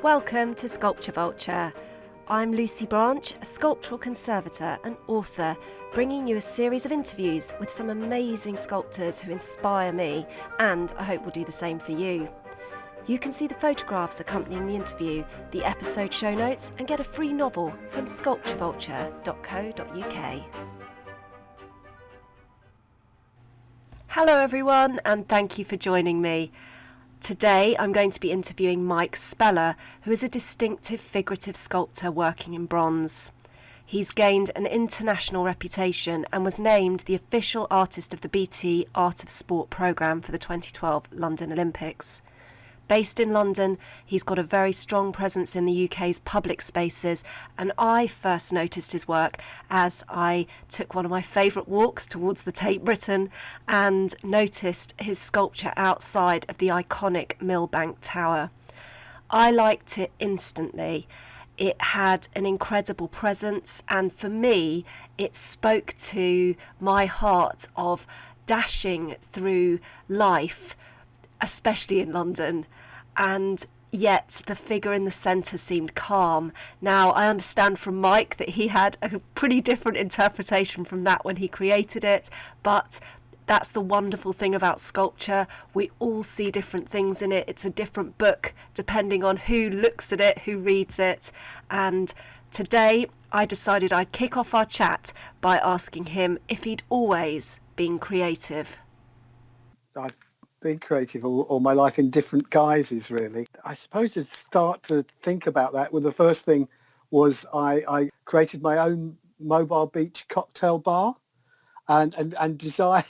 Welcome to Sculpture Vulture. I'm Lucy Branch, a sculptural conservator and author, bringing you a series of interviews with some amazing sculptors who inspire me and I hope will do the same for you. You can see the photographs accompanying the interview, the episode show notes and get a free novel from sculpturevulture.co.uk. Hello everyone and thank you for joining me. Today I'm going to be interviewing Mike Speller, who is a distinctive figurative sculptor working in bronze. He's gained an international reputation and was named the official artist of the BT Art of Sport programme for the 2012 London Olympics. Based in London, he's got a very strong presence in the UK's public spaces, and I first noticed his work as I took one of my favourite walks towards the Tate Britain and noticed his sculpture outside of the iconic Millbank Tower. I liked it instantly. It had an incredible presence, and for me, it spoke to my heart of dashing through life, especially in London, and yet the figure in the centre seemed calm. Now, I understand from Mike that he had a pretty different interpretation from that when he created it, but that's the wonderful thing about sculpture. We all see different things in it. It's a different book depending on who looks at it, who reads it, and today I decided I'd kick off our chat by asking him if he'd always been creative. I've been creative all my life in different guises, really. I suppose to start to think about that, well, the first thing was I created my own mobile beach cocktail bar and decided,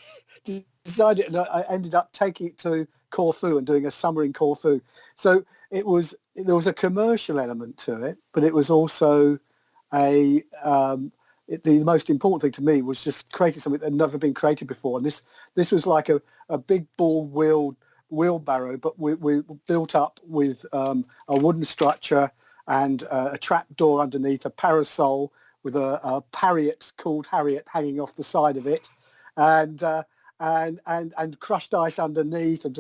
and I ended up taking it to Corfu and doing a summer in Corfu. So there was a commercial element to it, but it was also the most important thing to me was just creating something that had never been created before. And this was like a big ball wheelbarrow, but we built up with a wooden structure and a trap door underneath, a parasol with a parrot called Harriet hanging off the side of it, and crushed ice underneath, and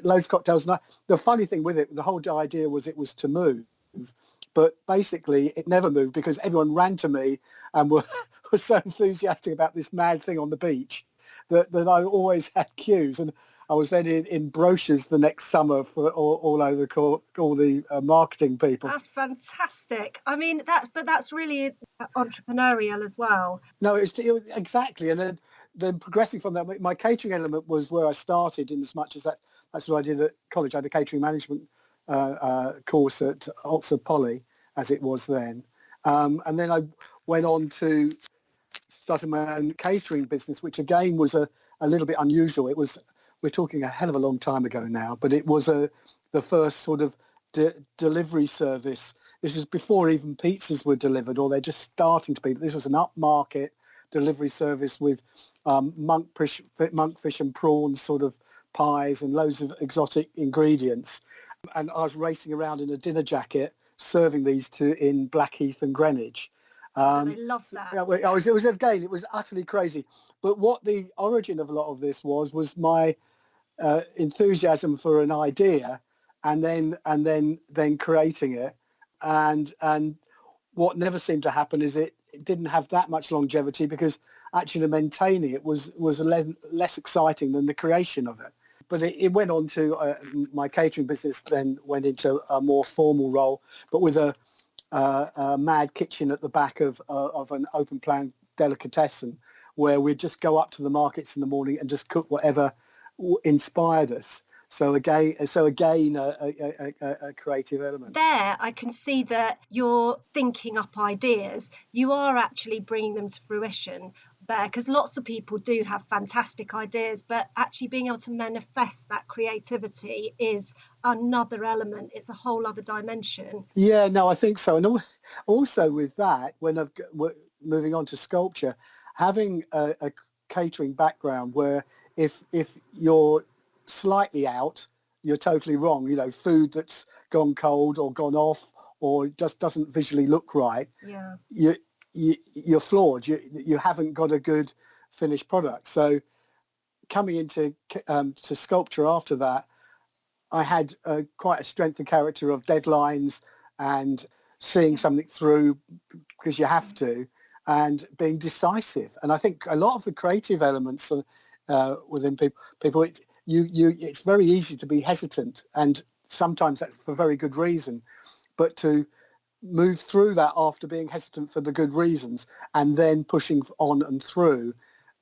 loads of cocktails. And the funny thing with it, the whole idea was it was to move. But basically, it never moved because everyone ran to me and were so enthusiastic about this mad thing on the beach that I always had queues. And I was then in brochures the next summer for all over all the marketing people. That's fantastic. I mean, that's really entrepreneurial as well. No, exactly. And then progressing from that, my catering element was where I started, in as much as that's what I did at college. I had a catering management course at Oxford Poly, as it was then, and then I went on to starting my own catering business, which again was a little bit unusual. We're talking a hell of a long time ago now, but it was the first sort of delivery service. This is before even pizzas were delivered, or they're just starting to be. This was an upmarket delivery service with monkfish and prawns sort of pies and loads of exotic ingredients. And I was racing around in a dinner jacket serving these in Blackheath and Greenwich. I love that. It was utterly crazy. But what the origin of a lot of this was my enthusiasm for an idea, and then creating it. And what never seemed to happen is it didn't have that much longevity, because actually maintaining it was less exciting than the creation of it. But it went on to my catering business, then went into a more formal role, but with a mad kitchen at the back of an open plan delicatessen, where we'd just go up to the markets in the morning and just cook whatever inspired us. So again, a creative element. There, I can see that you're thinking up ideas. You are actually bringing them to fruition there, because lots of people do have fantastic ideas, but actually being able to manifest that creativity is another element. It's a whole other dimension. Yeah, no, I think so. And also with that, when moving on to sculpture, having a catering background where if you're slightly out, you're totally wrong. You know, food that's gone cold or gone off or just doesn't visually look right. Yeah. You're flawed. You haven't got a good finished product. So coming into to sculpture after that, I had quite a strength of character of deadlines and seeing something through because you have to, and being decisive. And I think a lot of the creative elements within people, it's very easy to be hesitant, and sometimes that's for very good reason. But to move through that after being hesitant for the good reasons and then pushing on and through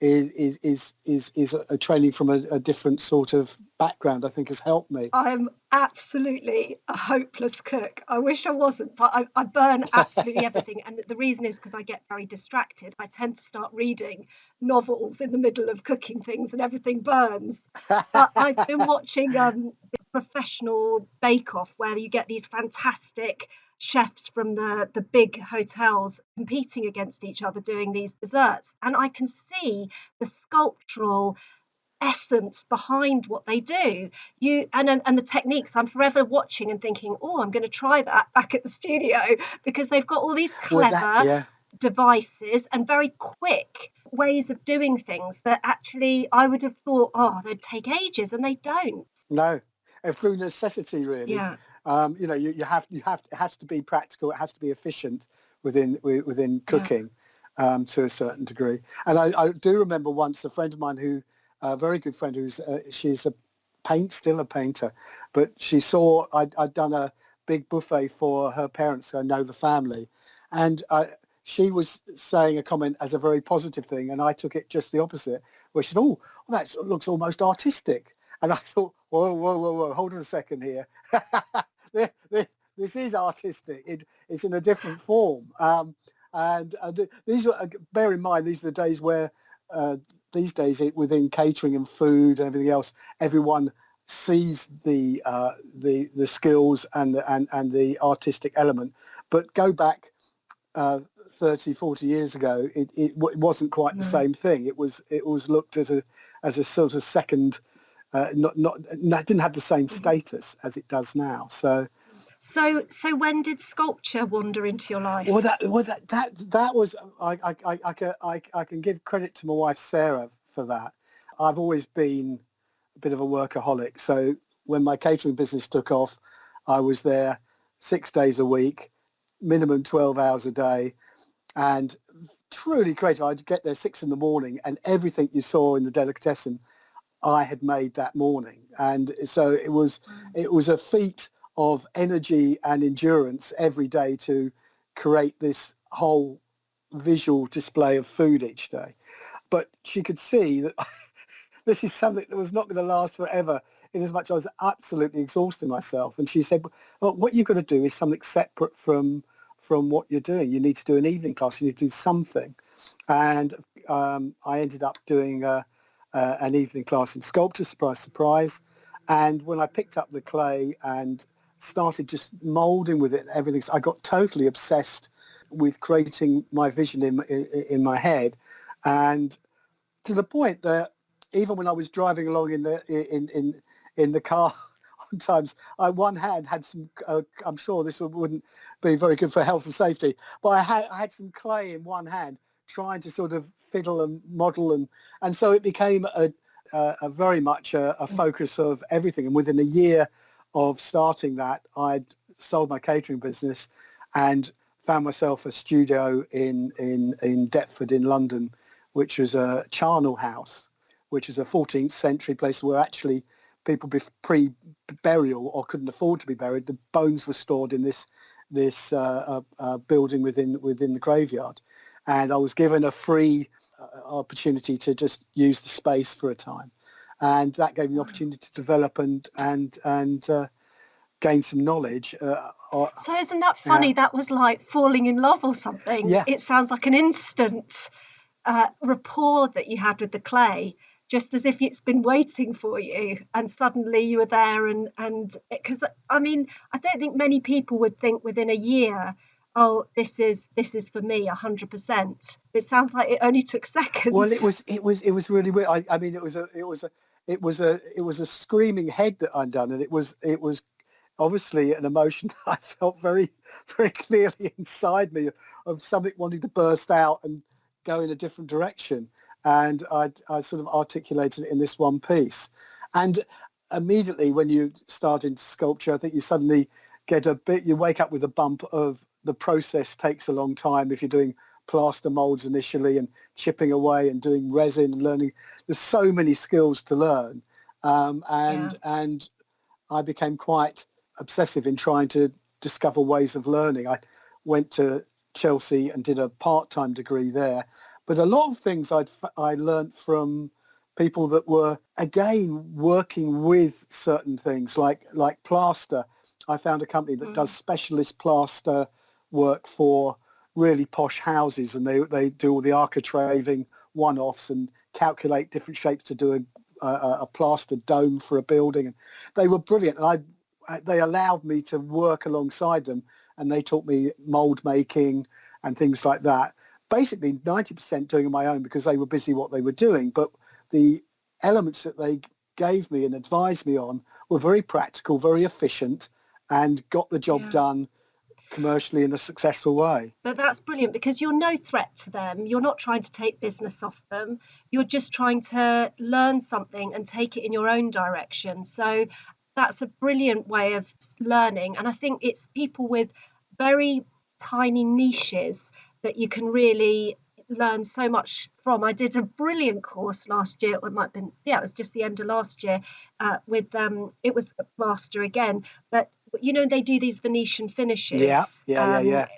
is a training from a different sort of background, I think, has helped me. I'm absolutely a hopeless cook. I wish I wasn't, but I burn absolutely everything. And the reason is because I get very distracted. I tend to start reading novels in the middle of cooking things and everything burns. But I've been watching the professional Bake Off, where you get these fantastic chefs from the big hotels competing against each other doing these desserts. And I can see the sculptural essence behind what they do. And the techniques, I'm forever watching and thinking, oh, I'm going to try that back at the studio, because they've got all these clever devices and very quick ways of doing things that actually I would have thought, oh, they'd take ages, and they don't. No, and through necessity, really. Yeah. You have it has to be practical. It has to be efficient within cooking, to a certain degree. And I do remember once a friend of mine a very good friend she's still a painter, but she saw I'd done a big buffet for her parents, so I know the family, and she was saying a comment as a very positive thing, and I took it just the opposite, where she said, "Oh, well, that looks almost artistic." And I thought, whoa, hold on a second here. This is artistic. It's in a different form. These are, bear in mind, these are the days where these days within catering and food and everything else, everyone sees the skills and the artistic element. But go back 30, 40 years ago, it wasn't quite the same thing. It was looked at as a sort of second. It didn't have the same status as it does now. So when did sculpture wander into your life? Well, that was I can give credit to my wife Sarah for that. I've always been a bit of a workaholic. So when my catering business took off, I was there 6 days a week, minimum 12 hours a day, and truly creative. I'd get there 6 a.m, and everything you saw in the delicatessen I had made that morning. And so it was a feat of energy and endurance every day to create this whole visual display of food each day. But she could see that this is something that was not going to last forever, in as much as I was absolutely exhausting myself. And she said, well, what you've got to do is something separate from what you're doing. You need to do an evening class. You need to do something. And I ended up doing an evening class in sculpture, surprise. And when I picked up the clay and started just moulding with it and everything, I got totally obsessed with creating my vision in my head, and to the point that even when I was driving along in the car on times, one hand had some. I'm sure this wouldn't be very good for health and safety, but I had some clay in one hand, trying to sort of fiddle and model, and so it became a very much a focus of everything. And within a year of starting that, I'd sold my catering business and found myself a studio in Deptford in London, which was a charnel house, which is a 14th century place where actually people pre-burial or couldn't afford to be buried, the bones were stored in this building within the graveyard. And I was given a free opportunity to just use the space for a time, and that gave me the opportunity to develop and gain some knowledge. So isn't that funny? Yeah. That was like falling in love or something. Yeah. It sounds like an instant rapport that you had with the clay, just as if it's been waiting for you, and suddenly you were there. And because I mean, I don't think many people would think within a year, oh, this is for me 100%. It sounds like it only took seconds. Well, it was really weird. I mean, it was a screaming head that I'd done, and it was obviously an emotion I felt very, very clearly inside me, of something wanting to burst out and go in a different direction. And I sort of articulated it in this one piece. And immediately when you start into sculpture, I think you suddenly you wake up with a bump of the process takes a long time if you're doing plaster molds initially and chipping away and doing resin and learning. There's so many skills to learn. And I became quite obsessive in trying to discover ways of learning. I went to Chelsea and did a part-time degree there. But a lot of things I learned from people that were, again, working with certain things like plaster. I found a company that does specialist plaster work for really posh houses, and they do all the architraving one-offs and calculate different shapes to do a plaster dome for a building. And they were brilliant. And they allowed me to work alongside them, and they taught me mold making and things like that. Basically 90% doing on my own because they were busy what they were doing. But the elements that they gave me and advised me on were very practical, very efficient, and got the job done commercially in a successful way. But that's brilliant because you're no threat to them. You're not trying to take business off them. You're just trying to learn something and take it in your own direction. So that's a brilliant way of learning. And I think it's people with very tiny niches that you can really learn so much from. I did a brilliant course last year. It might have been, it was just the end of last year with it was a plaster again, but they do these Venetian finishes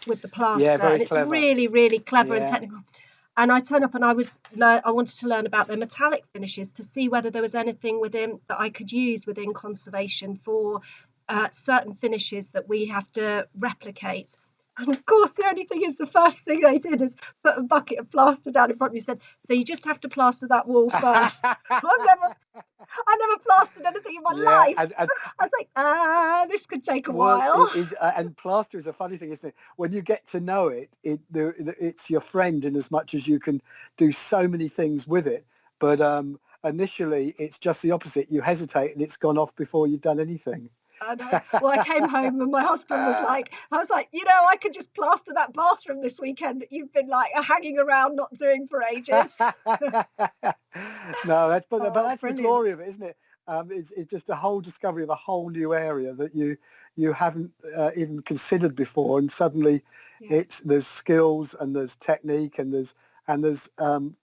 with the plaster, very and it's clever. really, really clever and technical. And I turned up and I wanted to learn about their metallic finishes to see whether there was anything within that I could use within conservation for certain finishes that we have to replicate. And of course, the only thing is the first thing they did is put a bucket of plaster down in front of me and said, so you just have to plaster that wall first. I never plastered anything in my life. I was like, this could take a while. And plaster is a funny thing, isn't it? When you get to know it, it's your friend in as much as you can do so many things with it. But initially, it's just the opposite. You hesitate and it's gone off before you've done anything. Well, I came home and my husband was like, I could just plaster that bathroom this weekend that you've been like hanging around not doing for ages. No, that's but that's brilliant. the glory of it, isn't it? It's just a whole discovery of a whole new area that you haven't even considered before, and suddenly there's skills and there's technique and there's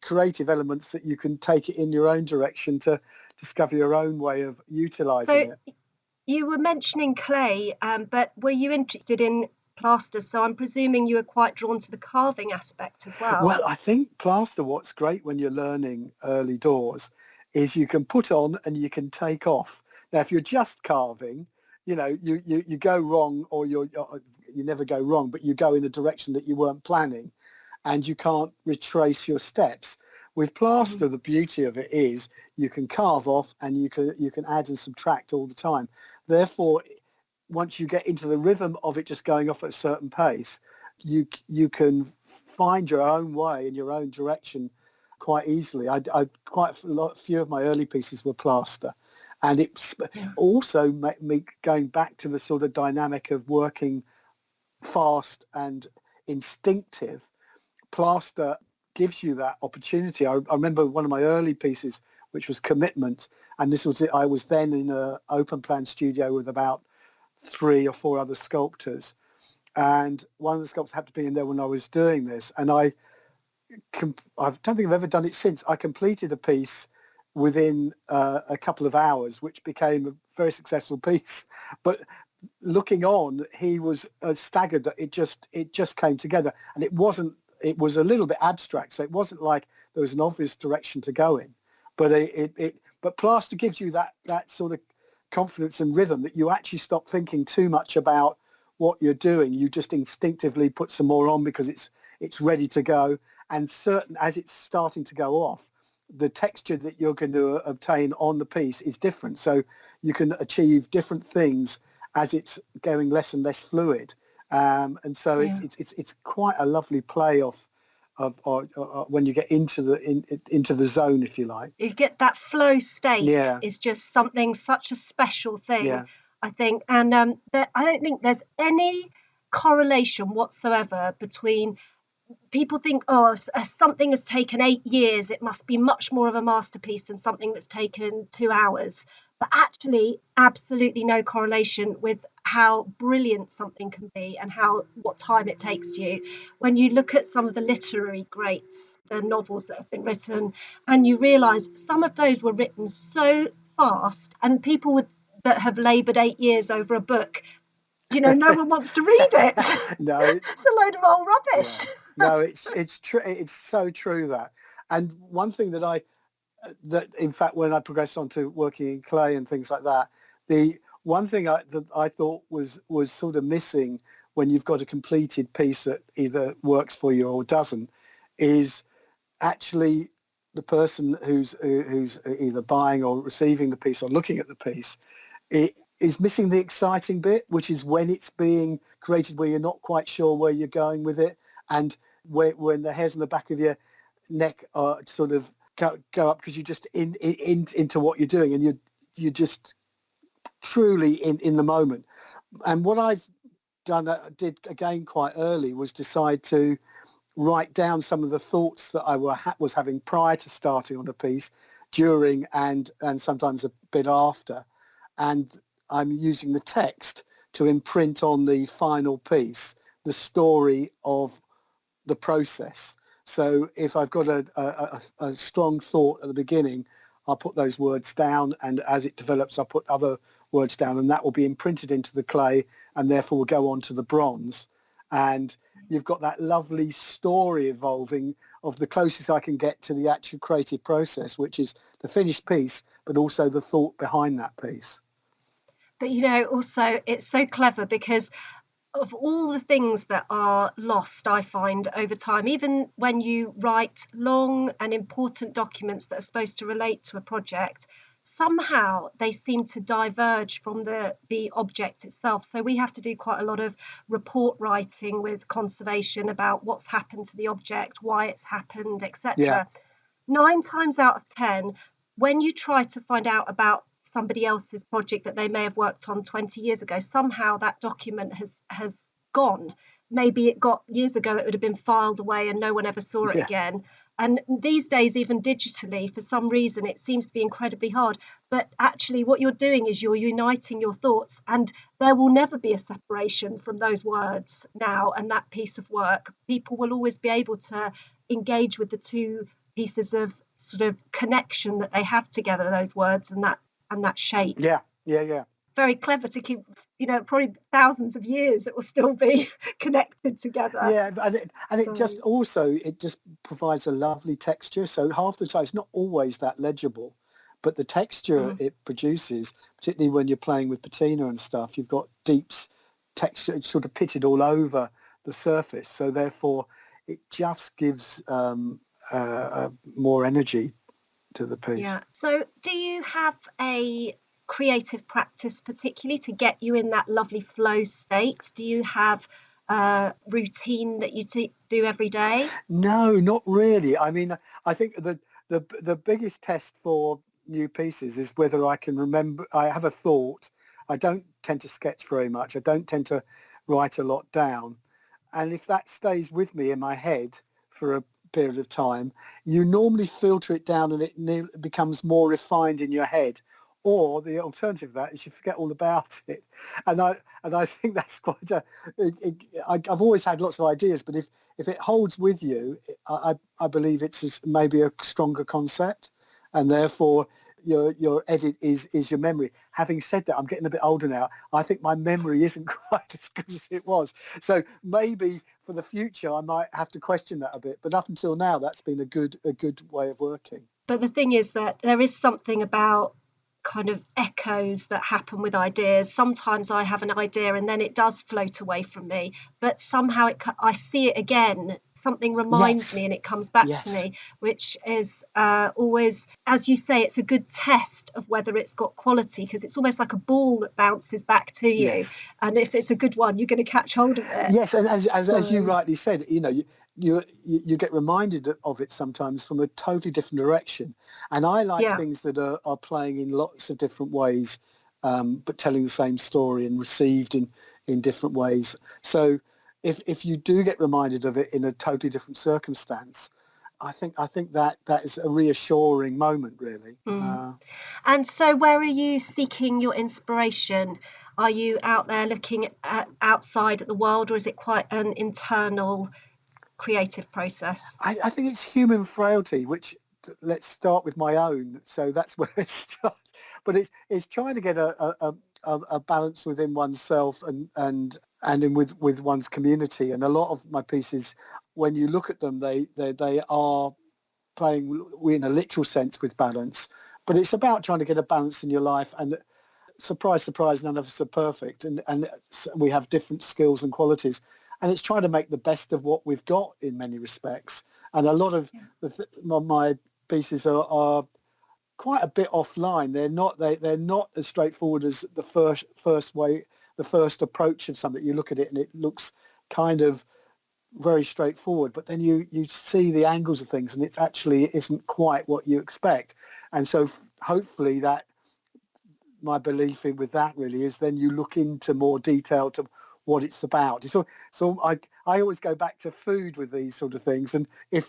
creative elements that you can take it in your own direction to discover your own way of utilising it. You were mentioning clay, but were you interested in plaster? So I'm presuming you were quite drawn to the carving aspect as well. Well, I think plaster, what's great when you're learning early doors is you can put on and you can take off. Now, if you're just carving, you go wrong, or you never go wrong, but you go in a direction that you weren't planning and you can't retrace your steps. With plaster, the beauty of it is you can carve off and you can add and subtract all the time. Therefore, once you get into the rhythm of it just going off at a certain pace, you can find your own way in your own direction quite easily. Quite a few of my early pieces were plaster, and it's also me going back to the sort of dynamic of working fast and instinctive. Plaster gives you that opportunity. I remember one of my early pieces, which was Commitment, and this was it. I was then in an open plan studio with about 3 or 4 other sculptors, and one of the sculptors happened to be in there when I was doing this, and I don't think I've ever done it since. I completed a piece within a couple of hours, which became a very successful piece. But looking on, he was staggered that it just came together, and it was a little bit abstract, so it wasn't like there was an obvious direction to go in. But but plaster gives you that sort of confidence and rhythm that you actually stop thinking too much about what you're doing. You just instinctively put some more on because it's ready to go. And certain as it's starting to go off, the texture that you're going to obtain on the piece is different. So you can achieve different things as it's going less and less fluid. And so it's quite a lovely play off of when you get into the zone, if you like. You get that flow state is just such a special thing, I think. And I don't think there's any correlation whatsoever between people think, something has taken 8 years, it must be much more of a masterpiece than something that's taken 2 hours. but actually absolutely no correlation with how brilliant something can be and what time it takes you. When you look at some of the literary greats, the novels that have been written, and you realize some of those were written so fast, and that have labored 8 years over a book, no one wants to read it. No, It's a load of old yeah, rubbish. no, it's true. It's so true that. And one thing that in fact, when I progressed on to working in clay and things like that, the one thing that I thought was sort of missing when you've got a completed piece that either works for you or doesn't, is actually the person who's either buying or receiving the piece or looking at the piece, it is missing the exciting bit, which is when it's being created, where you're not quite sure where you're going with it, and when the hairs on the back of your neck are sort of go up because you're just into what you're doing, and you're just truly in the moment. And what I've did again quite early was decide to write down some of the thoughts that I was having prior to starting on a piece, during and sometimes a bit after, and I'm using the text to imprint on the final piece the story of the process. So if I've got a strong thought at the beginning, I'll put those words down, and as it develops, I'll put other words down, and that will be imprinted into the clay, and therefore will go on to the bronze. And you've got that lovely story evolving of the closest I can get to the actual creative process, which is the finished piece, but also the thought behind that piece. But also it's so clever because of all the things that are lost, I find over time, even when you write long and important documents that are supposed to relate to a project, somehow they seem to diverge from the object itself. So we have to do quite a lot of report writing with conservation about what's happened to the object, why it's happened, Yeah, etc. 9 times out of 10, when you try to find out about somebody else's project that they may have worked on 20 years ago, somehow that document has gone. Maybe it got years ago, it would have been filed away and no one ever saw it yeah, again. And these days, even digitally, for some reason, it seems to be incredibly hard. But actually, what you're doing is you're uniting your thoughts, and there will never be a separation from those words now and that piece of work. People will always be able to engage with the two pieces of sort of connection that they have together, those words and that shape. yeah, yeah, yeah. Very clever to keep, probably thousands of years it will still be connected together. Yeah, and it just So also, it just provides a lovely texture. So half the time it's not always that legible, but the texture mm. it produces, particularly when you're playing with patina and stuff, you've got deep texture. It's sort of pitted all over the surface. So therefore, it just gives more energy to the piece. Yeah. So do you have a creative practice particularly to get you in that lovely flow state? Do you have a routine that you do every day? No, not really. I mean, I think the biggest test for new pieces is whether I can remember. I have a thought. I don't tend to sketch very much. I don't tend to write a lot down. And if that stays with me in my head for a period of time, you normally filter it down and it becomes more refined in your head. Or the alternative of that is you forget all about it. And I think that's quite I've always had lots of ideas, but if it holds with you, I believe it's maybe a stronger concept, and therefore your edit is your memory. Having said that, I'm getting a bit older now. I think my memory isn't quite as good as it was. So maybe for the future, I might have to question that a bit. But up until now, that's been a good way of working. But the thing is that there is something about kind of echoes that happen with ideas. Sometimes I have an idea and then it does float away from me, but somehow I see it again. Something reminds Yes, me and it comes back to yes, me, which is always, as you say, it's a good test of whether it's got quality, because it's almost like a ball that bounces back to you. yes. And if it's a good one, you're going to catch hold of it. Yes, and as you So, rightly said, you get reminded of it sometimes from a totally different direction. And I like yeah. things that are playing in lots of different ways, but telling the same story and received in different ways. So if you do get reminded of it in a totally different circumstance, I think that is a reassuring moment, really. And so where are you seeking your inspiration? Are you out there looking outside at the world, or is it quite an internal creative process? I think it's human frailty, which let's start with my own. So that's where it starts. But it's trying to get a balance within oneself and in with one's community. And a lot of my pieces, when you look at them, they are playing in a literal sense with balance. But it's about trying to get a balance in your life. And surprise, surprise, none of us are perfect, and we have different skills and qualities. And it's trying to make the best of what we've got in many respects. And a lot of my pieces are quite a bit offline. They're not as straightforward as the first approach of something. You look at it and it looks kind of very straightforward, but then you see the angles of things, and it actually isn't quite what you expect. And so hopefully that my belief with that really is then you look into more detail to what it's about. So I always go back to food with these sort of things, and if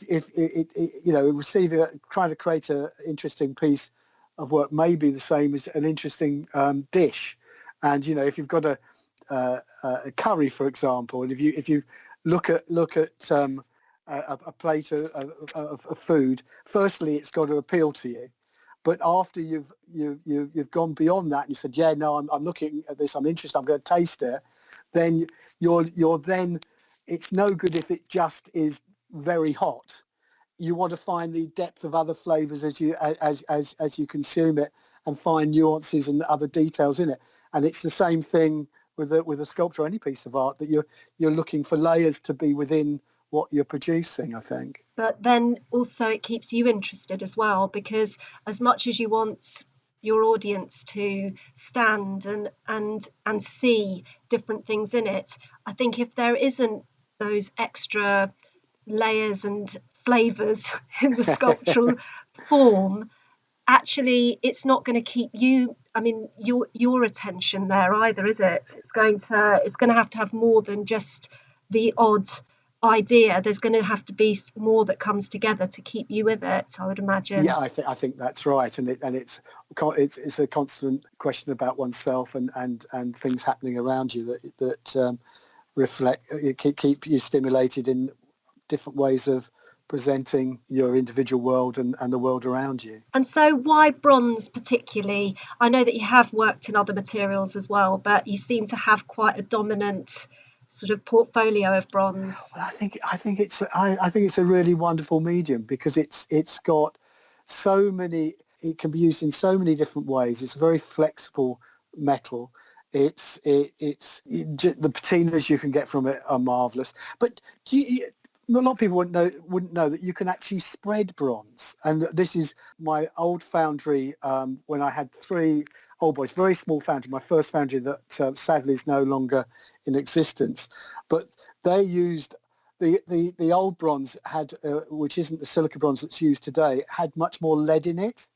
trying to create an interesting piece of work may be the same as an interesting dish. And if you've got a curry, for example, and if you look at a plate of food, firstly it's got to appeal to you. But after you've gone beyond that and you said, yeah, no, I'm looking at this, I'm interested, I'm going to taste it, then you're then, it's no good if it just is very hot. You want to find the depth of other flavors as you consume it, and find nuances and other details in it. And it's the same thing with a sculpture or any piece of art, that you're looking for layers to be within what you're producing, I think. But then also it keeps you interested as well, because as much as you want your audience to stand and see different things in it, I think if there isn't those extra layers and flavors in the sculptural form, actually it's not going to keep you, your attention there either, is it? It's going to have more than just the odd idea. There's going to have to be more that comes together to keep you with it, I would imagine. Yeah, I think that's right, and it's a constant question about oneself and things happening around you that reflect, keep you stimulated in different ways of presenting your individual world and the world around you. And so why bronze particularly? I know that you have worked in other materials as well, but you seem to have quite a dominant sort of portfolio of bronze. Well, I think it's a really wonderful medium, because it's got so many. It can be used in so many different ways. It's a very flexible metal. The patinas you can get from it are marvelous. But a lot of people wouldn't know that you can actually spread bronze. And this is my old foundry, when I had 3 old boys, very small foundry, my first foundry that sadly is no longer in existence. But they used the old bronze had, which isn't the silica bronze that's used today, had much more lead in it.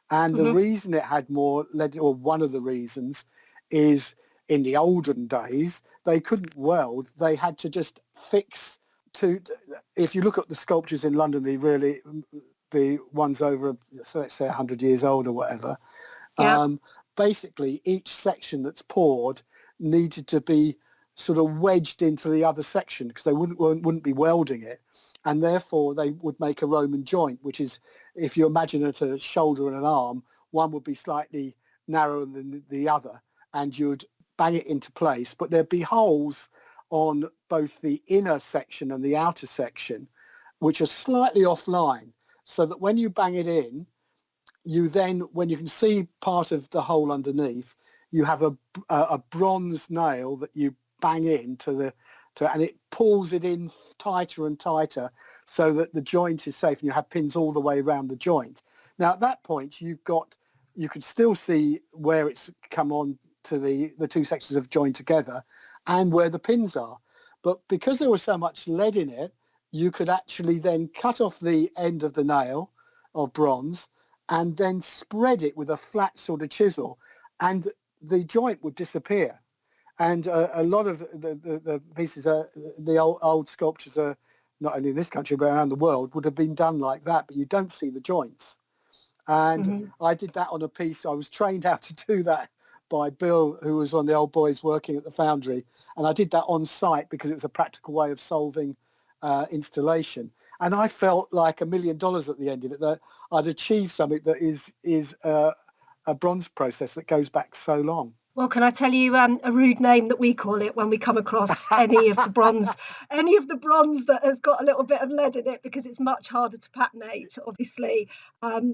And the reason it had more lead, or one of the reasons, is in the olden days, they couldn't weld. They had to just fix if you look at the sculptures in London, the ones over, so let's say 100 years old or whatever, basically each section that's poured needed to be sort of wedged into the other section, because they wouldn't be welding it, and therefore they would make a Roman joint, which is, if you imagine it a shoulder and an arm, one would be slightly narrower than the other, and you'd bang it into place, but there'd be holes on both the inner section and the outer section, which are slightly offline, so that when you bang it in, you then, when you can see part of the hole underneath, you have a bronze nail that you bang into and it pulls it in tighter and tighter, so that the joint is safe, and you have pins all the way around the joint. Now at that point, you could still see where it's come on to the 2 sections of joined together, and where the pins are. But because there was so much lead in it, you could actually then cut off the end of the nail of bronze and then spread it with a flat sort of chisel, and the joint would disappear. And a lot of the pieces, the old sculptures are not only in this country but around the world, would have been done like that, but you don't see the joints. And I did that on a piece. I was trained how to do that by Bill, who was one of the old boys working at the foundry, and I did that on site because it's a practical way of solving installation. And I felt like $1 million at the end of it, that I'd achieved something that is a bronze process that goes back so long. Well, can I tell you a rude name that we call it when we come across any of the bronze that has got a little bit of lead in it, because it's much harder to patinate, obviously.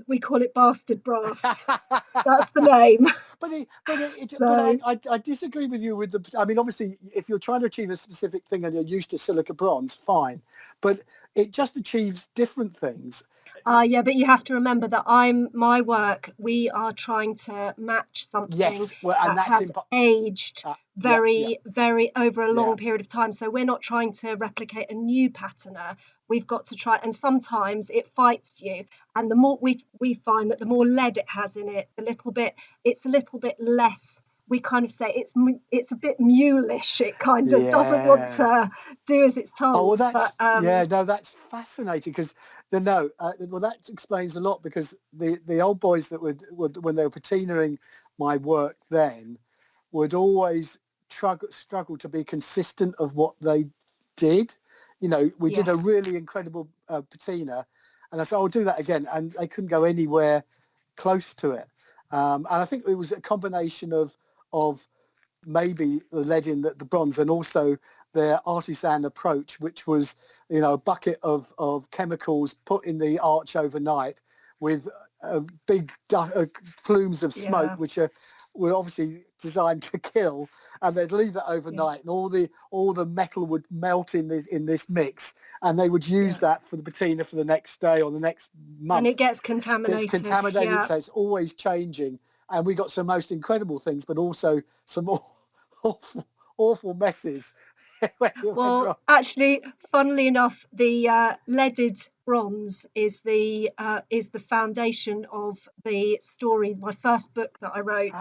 We call it bastard brass. That's the name. But I disagree with you with the. I mean, obviously, if you're trying to achieve a specific thing and you're used to silica bronze, fine. But it just achieves different things. Yeah, but you have to remember that my work, we are trying to match something and that has aged very over a long period of time. So we're not trying to replicate a new patina. We've got to try, and sometimes it fights you. And the more we find that the more lead it has in it, it's a little bit less. We kind of say it's a bit mulish. It kind of doesn't want to do as it's told. Oh, well, that's fascinating, because that explains a lot, because the old boys that would when they were patinaing my work then would always struggle to be consistent of what they did. You know, we did a really incredible patina, and I said, I'll do that again, and they couldn't go anywhere close to it. And I think it was a combination of maybe the lead in the bronze, and also their artisan approach, which was, a bucket of chemicals put in the arch overnight with big plumes of smoke, which were obviously designed to kill, and they'd leave it overnight, and all the metal would melt in this mix, and they would use that for the patina for the next day or the next month. And it gets contaminated. So it's always changing. And we got some most incredible things, but also some awful messes. Well, actually, funnily enough, the leaded bronze is the foundation of the story, my first book that I wrote,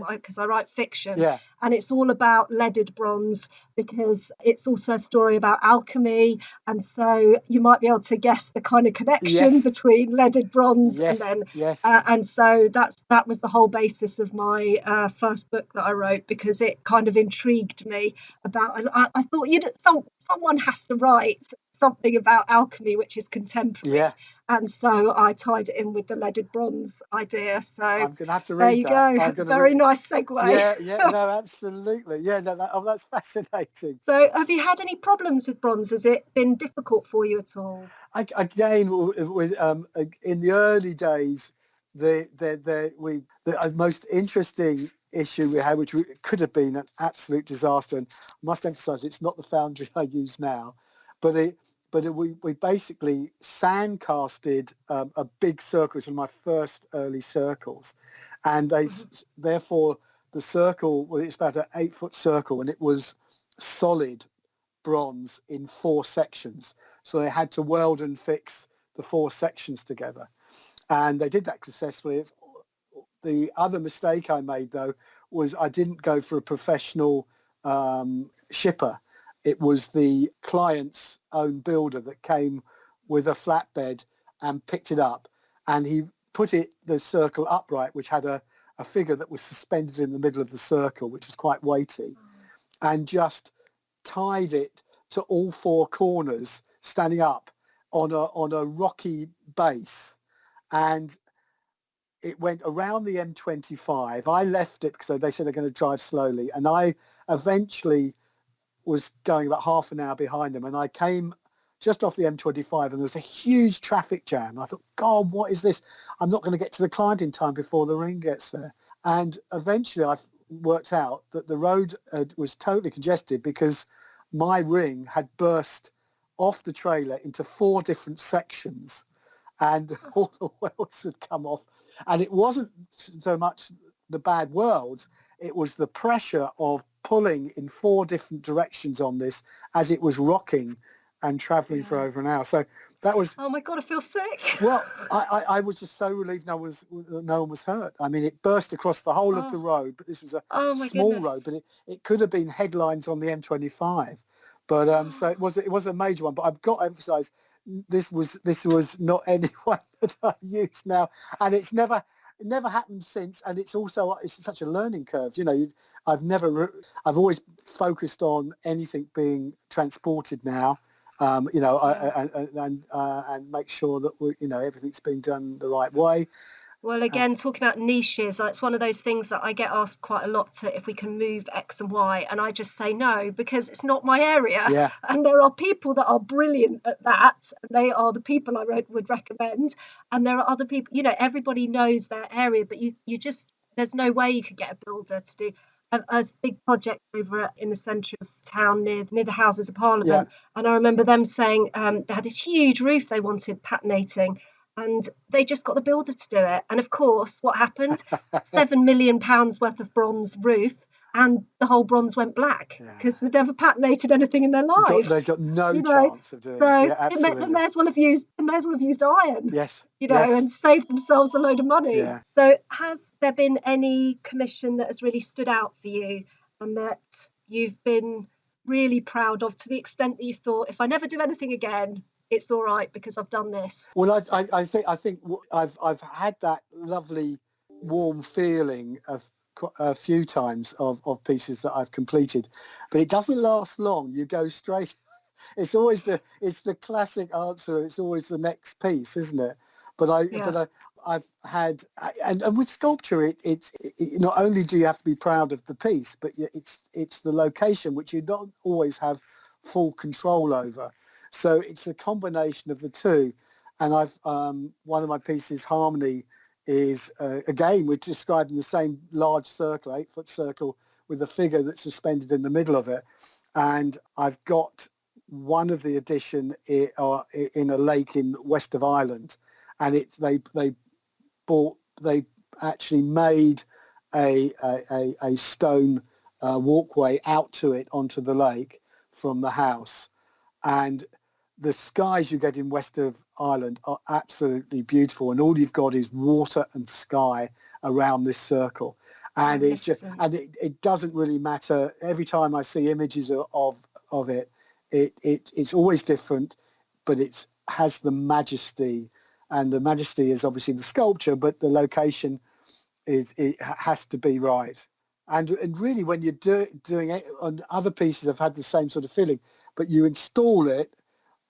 because I write fiction, and it's all about leaded bronze, because it's also a story about alchemy, and so you might be able to guess the kind of connection between leaded bronze and then and so that was the whole basis of my first book that I wrote, because it kind of intrigued me about. I thought someone has to write something about alchemy which is contemporary, and so I tied it in with the leaded bronze idea. So I'm going to have to read there you go. Very nice segue. No, absolutely. That's fascinating. So have you had any problems with bronze? Has it been difficult for you at all? Again, in the early days, the most interesting issue we had, which could have been an absolute disaster, and I must emphasize it's not the foundry I use now, but we basically sand casted a big circle. It's one of my first early circles, and therefore the circle, it's about an 8-foot circle, and it was solid bronze in 4 sections. So they had to weld and fix the 4 sections together, and they did that successfully. The other mistake I made, though, was I didn't go for a professional shipper. It was the client's own builder that came with a flatbed and picked it up, and he put the circle upright, which had a figure that was suspended in the middle of the circle, which was quite weighty, and just tied it to all 4 corners, standing up on a rocky base, and it went around the M25. I left it because they said they're going to drive slowly, and I eventually was going about half an hour behind them, and I came just off the M25, and there was a huge traffic jam. I thought, God, what is this? I'm not going to get to the client in time before the ring gets there. And eventually I worked out that the road was totally congested because my ring had burst off the trailer into 4 different sections, and all the welds had come off. And it wasn't so much the bad welds, it was the pressure of pulling in 4 different directions on this as it was rocking and travelling for over an hour. So that was... Oh my God, I feel sick. Well, I was just so relieved no one was hurt. I mean, it burst across the whole of the road, but this was a small road, but it could have been headlines on the M25. But so it was a major one. But I've got to emphasise this was not anyone that I use now, and it never happened since. And it's such a learning curve. I've always focused on anything being transported now. And make sure that everything's being done the right way. Well, again, talking about niches, it's one of those things that I get asked quite a lot if we can move X and Y, and I just say no, because it's not my area. Yeah. And there are people that are brilliant at that. They are the people I would recommend. And there are other people, everybody knows their area, but you just, there's no way you could get a builder to do a big project over in the centre of town near the Houses of Parliament. Yeah. And I remember them saying they had this huge roof they wanted patinating. And they just got the builder to do it. And of course, what happened? £7 million worth of bronze roof, and the whole bronze went black because they'd never patinated anything in their lives. They got no chance of doing it. Yeah, absolutely. They may as well have used iron. Yes. And saved themselves a load of money. Yeah. So has there been any commission that has really stood out for you and that you've been really proud of, to the extent that you thought, if I never do anything again, it's all right because I've done this? Well, I think I've had that lovely warm feeling a few times of pieces that I've completed, but it doesn't last long. You go straight. It's the classic answer. It's always the next piece, isn't it? But I've had, and with sculpture, it's not only do you have to be proud of the piece, but it's the location which you don't always have full control over. So it's a combination of the two. And I've one of my pieces, Harmony, is again we're describing the same large circle, 8-foot circle, with a figure that's suspended in the middle of it. And I've got one of the edition in a lake in west of Ireland, and they actually made a stone walkway out to it onto the lake from the house. And the skies you get in west of Ireland are absolutely beautiful, and all you've got is water and sky around this circle. And it's just, and it doesn't really matter. Every time I see images of it, it's always different, but it has the majesty, and the majesty is obviously the sculpture, but the location it has to be right. And really, when you're doing it on other pieces, I've had the same sort of feeling. But you install it,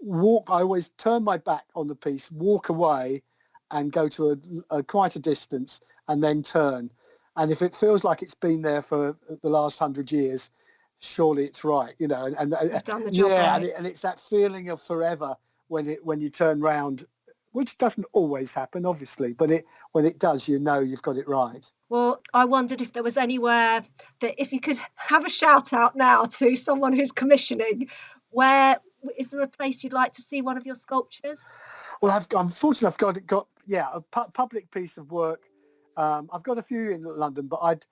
I always turn my back on the piece, walk away, and go to quite a distance, and then turn. And if it feels like it's been there for the last 100 years, surely it's right, And You've done the job right. and it's that feeling of forever when you turn round, which doesn't always happen, obviously, but when it does, you've got it right. Well, I wondered if there was anywhere that, if you could have a shout out now to someone who's commissioning, where is there a place you'd like to see one of your sculptures? Well, I'm fortunate. I've got a public piece of work. I've got a few in London, but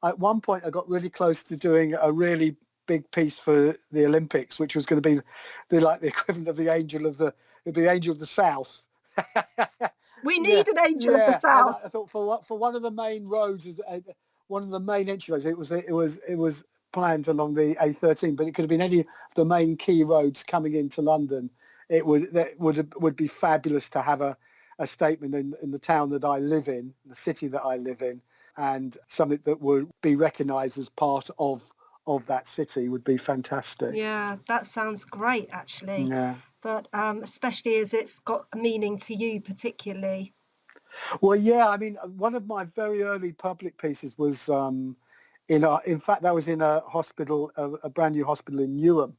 at one point I got really close to doing a really big piece for the Olympics, which was going to be the equivalent of the Angel of the South. We need an Angel of the South. And I thought for one of the main roads, one of the main entryways, it was planned along the A13, but it could have been any of the main key roads coming into London. It would be fabulous to have a statement in the town that I live in, the city that I live in, and something that would be recognised as part of that city would be fantastic. Yeah, that sounds great, actually. Yeah. But especially as it's got a meaning to you particularly. Well, yeah, I mean, one of my very early public pieces was in fact, that was in a hospital, a brand new hospital in Newham.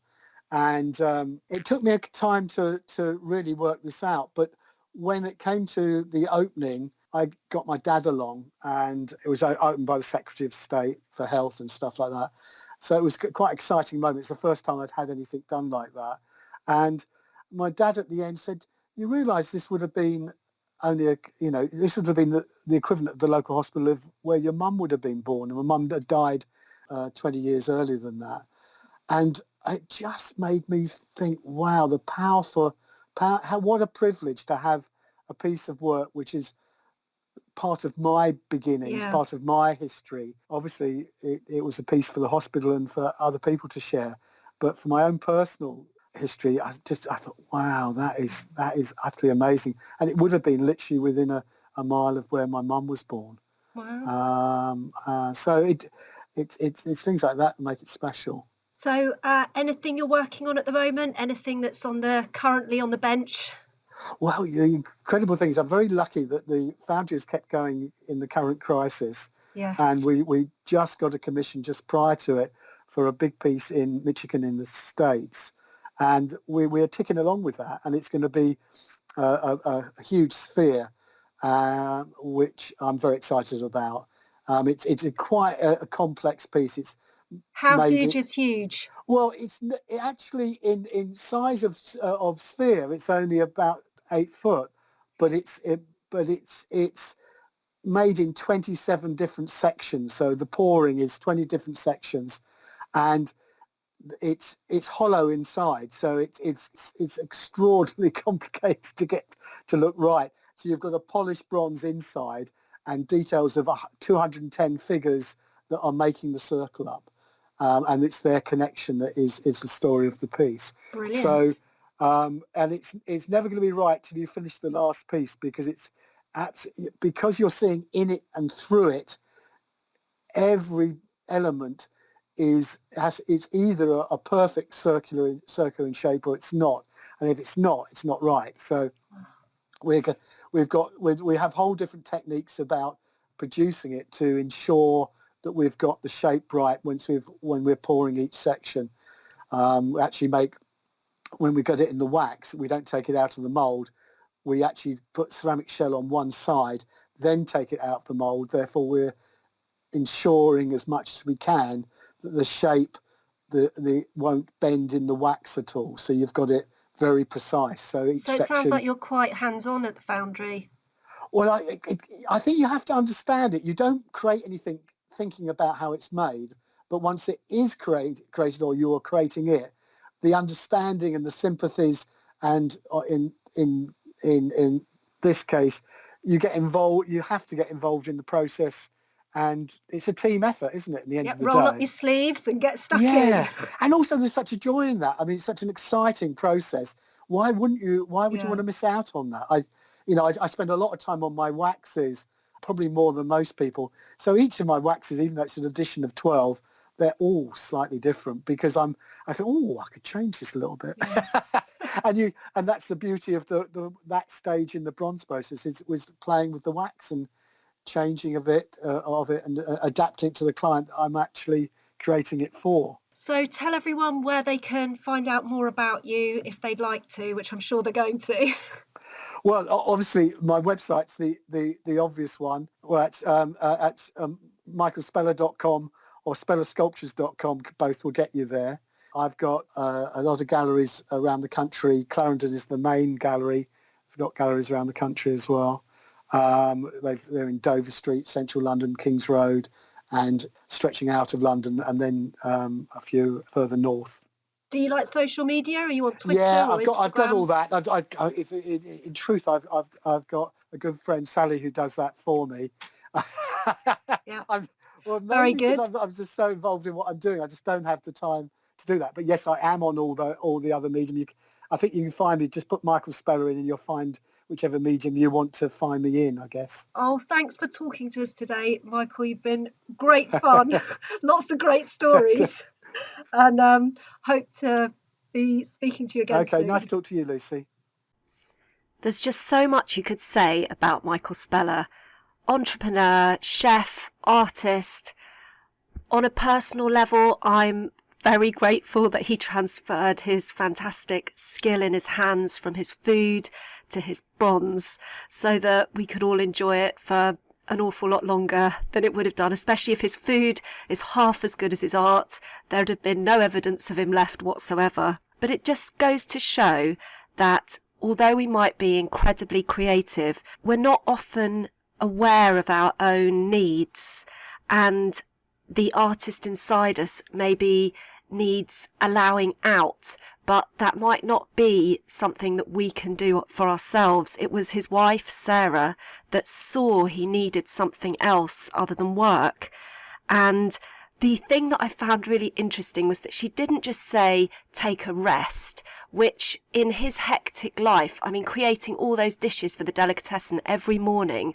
And it took me a time to really work this out. But when it came to the opening, I got my dad along, and it was opened by the Secretary of State for Health and stuff like that. So it was quite an exciting moment. It's the first time I'd had anything done like that. And my dad at the end said, "You realise this would have been this would have been the equivalent of the local hospital of where your mum would have been born, and my mum had died 20 years earlier than that." And it just made me think, wow, the what a privilege to have a piece of work which is part of my beginnings, part of my history. Obviously, it was a piece for the hospital and for other people to share. But for my own personal history, I thought, wow, that is utterly amazing. And it would have been literally within a mile of where my mum was born. Wow. So it's things like that make it special. So anything you're working on at the moment? Anything that's currently on the bench? Well, the incredible thing is I'm very lucky that the foundry has kept going in the current crisis. Yes. And we just got a commission just prior to it for a big piece in Michigan in the States. And we're ticking along with that. And it's going to be a huge sphere, which I'm very excited about. It's quite a complex piece. How huge is huge? Well, it actually in size of sphere, it's only about 8 foot, but it's made in 27 different sections. So the pouring is 20 different sections, and it's hollow inside. So it's extraordinarily complicated to get to look right. So you've got a polished bronze inside and details of 210 figures that are making the circle up. And it's their connection that is the story of the piece. Brilliant. So, and it's never going to be right till you finish the last piece, because because you're seeing in it and through it, every element it's either a perfect circular in shape or it's not, and if it's not right. So we have whole different techniques about producing it to ensure that we've got the shape right when we're pouring each section. We actually when we get it in the wax, we don't take it out of the mould. We actually put ceramic shell on one side, then take it out of the mould. Therefore, we're ensuring as much as we can that the shape the won't bend in the wax at all. So you've got it very precise. So it sounds like you're quite hands-on at the foundry. Well, I think you have to understand it. You don't create anything thinking about how it's made, but once it is created or you are creating it, the understanding and the sympathies, and in this case, you get involved. You have to get involved in the process, and it's a team effort, isn't it? At the end of the day, roll up your sleeves and get stuck in. And also there's such a joy in that. I mean, it's such an exciting process. Why would you want to miss out on that? I spend a lot of time on my waxes, probably more than most people. So each of my waxes, even though it's an addition of 12, they're all slightly different, because I thought, I could change this a little bit. Yeah. and that's the beauty of that stage in the bronze process. It was playing with the wax and changing a bit of it and adapting it to the client that I'm actually creating it for. So tell everyone where they can find out more about you if they'd like to, which I'm sure they're going to. Well, obviously, my website's the obvious one. Well, it's at michaelspeller.com or spellersculptures.com. Both will get you there. I've got a lot of galleries around the country. Clarendon is the main gallery. I've got galleries around the country as well. They're in Dover Street, Central London, Kings Road, and stretching out of London, and then a few further north. Do you like social media? Are you on Twitter? Yeah, or Instagram? I've got all that. In truth, I've got a good friend, Sally, who does that for me. Yeah. Very good. Because I'm just so involved in what I'm doing, I just don't have the time to do that. But yes, I am on all the other medium. I think you can find me. Just put Michael Speller in, and you'll find whichever medium you want to find me in, I guess. Oh, thanks for talking to us today, Michael. You've been great fun. Lots of great stories. And hope to be speaking to you again soon. Okay, nice to talk to you, Lucy. There's just so much you could say about Michael Speller. Entrepreneur, chef, artist. On a personal level, I'm very grateful that he transferred his fantastic skill in his hands from his food to his bronze, so that we could all enjoy it for an awful lot longer than it would have done, especially if his food is half as good as his art. There'd have been no evidence of him left whatsoever. But it just goes to show that although we might be incredibly creative, we're not often aware of our own needs, and the artist inside us maybe needs allowing out, but that might not be something that we can do for ourselves. It was his wife, Sarah, that saw he needed something else other than work. And the thing that I found really interesting was that she didn't just say, take a rest, which in his hectic life, I mean, creating all those dishes for the delicatessen every morning,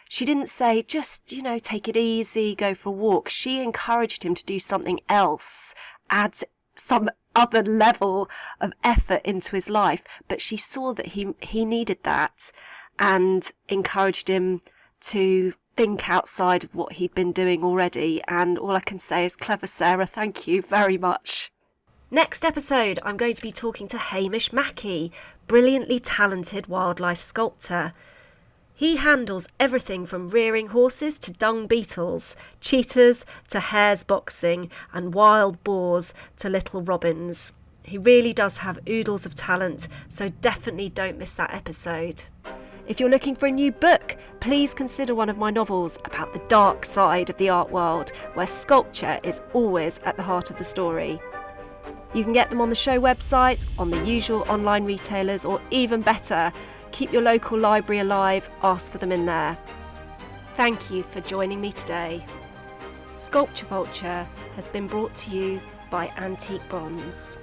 she didn't say, just, take it easy, go for a walk. She encouraged him to do something else, add some other level of effort into his life. But she saw that he needed that and encouraged him to think outside of what he'd been doing already. And all I can say is, clever Sarah, thank you very much. Next episode, I'm going to be talking to Hamish Mackey, brilliantly talented wildlife sculptor. He handles everything from rearing horses to dung beetles, cheetahs to hares boxing, and wild boars to little robins. He really does have oodles of talent, so definitely don't miss that episode. If you're looking for a new book, please consider one of my novels about the dark side of the art world, where sculpture is always at the heart of the story. You can get them on the show website, on the usual online retailers, or even better, keep your local library alive, ask for them in there. Thank you for joining me today. Sculpture Vulture has been brought to you by Antique Bronze.